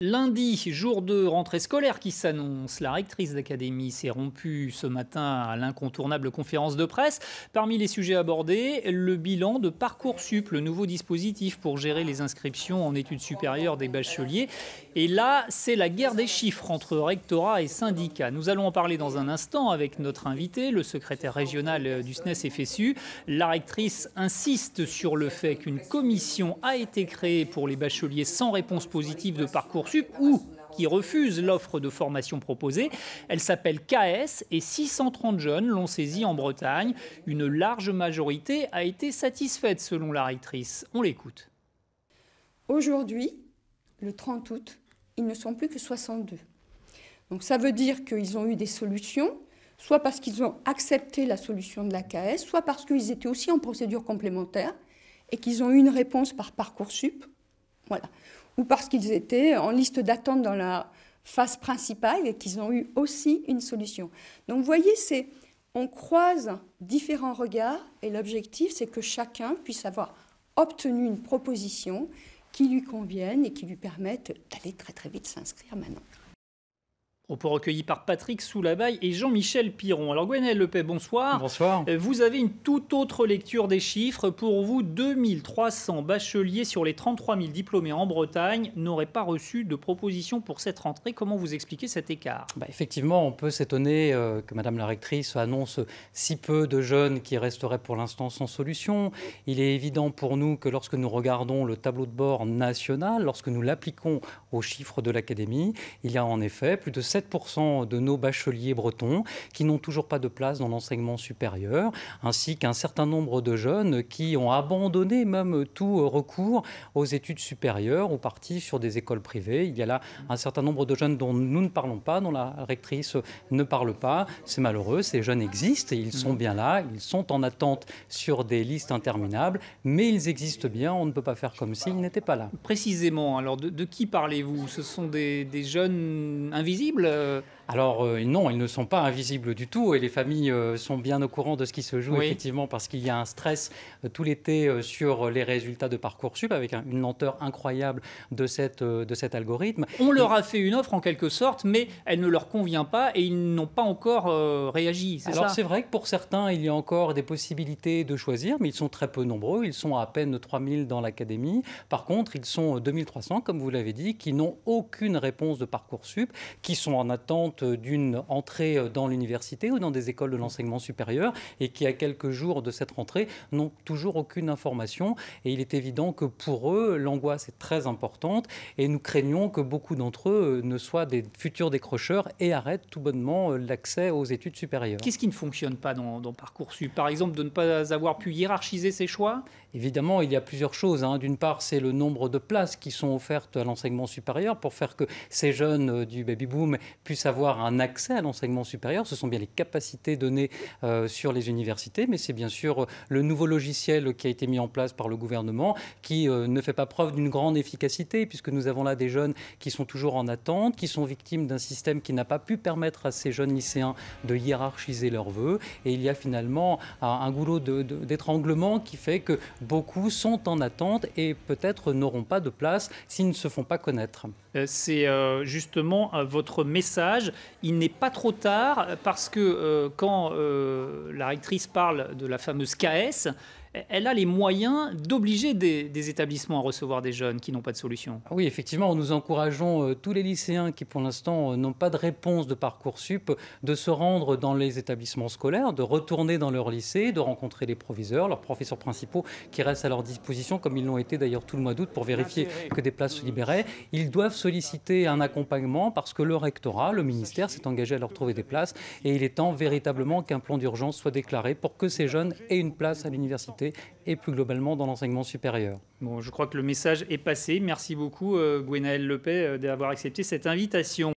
Lundi, jour de rentrée scolaire qui s'annonce. La rectrice d'académie s'est rompue ce matin à l'incontournable conférence de presse. Parmi les sujets abordés, le bilan de Parcoursup, le nouveau dispositif pour gérer les inscriptions en études supérieures des bacheliers. Et là, c'est la guerre des chiffres entre rectorat et syndicats. Nous allons en parler dans un instant avec notre invité, le secrétaire régional du SNES-FSU. La rectrice insiste sur le fait qu'une commission a été créée pour les bacheliers sans réponse positive de Parcoursup ou qui refusent l'offre de formation proposée. Elle s'appelle KS et 630 jeunes l'ont saisie en Bretagne. Une large majorité a été satisfaite selon la rectrice. On l'écoute. Aujourd'hui, le 30 août, ils ne sont plus que 62. Donc ça veut dire qu'ils ont eu des solutions, soit parce qu'ils ont accepté la solution de la KS, soit parce qu'ils étaient aussi en procédure complémentaire et qu'ils ont eu une réponse par Parcoursup. Voilà. Ou parce qu'ils étaient en liste d'attente dans la phase principale et qu'ils ont eu aussi une solution. Donc vous voyez, on croise différents regards et l'objectif, c'est que chacun puisse avoir obtenu une proposition qui lui convienne et qui lui permette d'aller très très vite s'inscrire maintenant. Propos recueillis par Patrick Soulabaille et Jean-Michel Piron. Alors Gwenaëlle Lepay, bonsoir. Bonsoir. Vous avez une toute autre lecture des chiffres. Pour vous, 2300 bacheliers sur les 33 000 diplômés en Bretagne n'auraient pas reçu de proposition pour cette rentrée. Comment vous expliquez cet écart ? Effectivement, on peut s'étonner que Madame la rectrice annonce si peu de jeunes qui resteraient pour l'instant sans solution. Il est évident pour nous que lorsque nous regardons le tableau de bord national, lorsque nous l'appliquons aux chiffres de l'Académie, il y a en effet plus de 7% de nos bacheliers bretons qui n'ont toujours pas de place dans l'enseignement supérieur, ainsi qu'un certain nombre de jeunes qui ont abandonné même tout recours aux études supérieures ou partis sur des écoles privées. Il y a là un certain nombre de jeunes dont nous ne parlons pas, dont la rectrice ne parle pas. C'est malheureux, ces jeunes existent et ils sont bien là, ils sont en attente sur des listes interminables, mais ils existent bien, on ne peut pas faire comme s'ils n'étaient pas là. Précisément, alors de qui parlez-vous ? Ce sont des jeunes invisibles ? Alors non, ils ne sont pas invisibles du tout et les familles sont bien au courant de ce qui se joue, effectivement, parce qu'il y a un stress tout l'été sur les résultats de Parcoursup avec une lenteur incroyable de cet algorithme. On leur a fait une offre en quelque sorte, mais elle ne leur convient pas et ils n'ont pas encore réagi. Alors c'est vrai que pour certains, il y a encore des possibilités de choisir, mais ils sont très peu nombreux. Ils sont à peine 3000 dans l'académie. Par contre, ils sont 2300, comme vous l'avez dit, qui n'ont aucune réponse de Parcoursup, qui sont en attente d'une entrée dans l'université ou dans des écoles de l'enseignement supérieur et qui, à quelques jours de cette rentrée, n'ont toujours aucune information. Et il est évident que pour eux, l'angoisse est très importante et nous craignons que beaucoup d'entre eux ne soient des futurs décrocheurs et arrêtent tout bonnement l'accès aux études supérieures. Qu'est-ce qui ne fonctionne pas dans Parcoursup ? Par exemple, de ne pas avoir pu hiérarchiser ses choix ? Évidemment, il y a plusieurs choses. D'une part, c'est le nombre de places qui sont offertes à l'enseignement supérieur pour faire que ces jeunes du baby-boom puissent avoir un accès à l'enseignement supérieur. Ce sont bien les capacités données sur les universités, mais c'est bien sûr le nouveau logiciel qui a été mis en place par le gouvernement qui ne fait pas preuve d'une grande efficacité, puisque nous avons là des jeunes qui sont toujours en attente, qui sont victimes d'un système qui n'a pas pu permettre à ces jeunes lycéens de hiérarchiser leurs vœux. Et il y a finalement un goulot d'étranglement qui fait que beaucoup sont en attente et peut-être n'auront pas de place s'ils ne se font pas connaître. C'est justement votre message. Il n'est pas trop tard parce que quand la rectrice parle de la fameuse KS, elle a les moyens d'obliger des établissements à recevoir des jeunes qui n'ont pas de solution. Oui, effectivement, nous encourageons tous les lycéens qui, pour l'instant, n'ont pas de réponse de Parcoursup de se rendre dans les établissements scolaires, de retourner dans leur lycée, de rencontrer les proviseurs, leurs professeurs principaux qui restent à leur disposition, comme ils l'ont été d'ailleurs tout le mois d'août pour vérifier que des places se libéraient. Ils doivent solliciter un accompagnement parce que le rectorat, le ministère, s'est engagé à leur trouver des places et il est temps véritablement qu'un plan d'urgence soit déclaré pour que ces jeunes aient une place à l'université et plus globalement dans l'enseignement supérieur. Bon, je crois que le message est passé. Merci beaucoup Gwenaëlle Lepay d'avoir accepté cette invitation.